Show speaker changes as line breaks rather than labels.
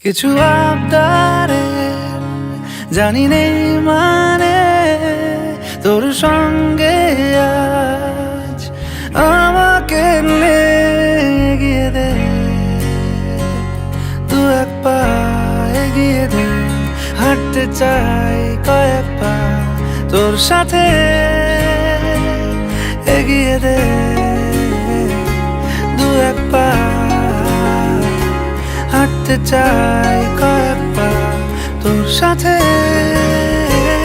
কিছু আবদারে জানি নেই মানে তোর সঙ্গে আজ আমাকে এগিয়ে দে, দু এক পা এগিয়ে দে। হাঁটতে চাই কয়েক পা তোর সাথে, এগিয়ে দে দু এক পা। হাঁটতে চাই কয়েক পা তোর সাথে।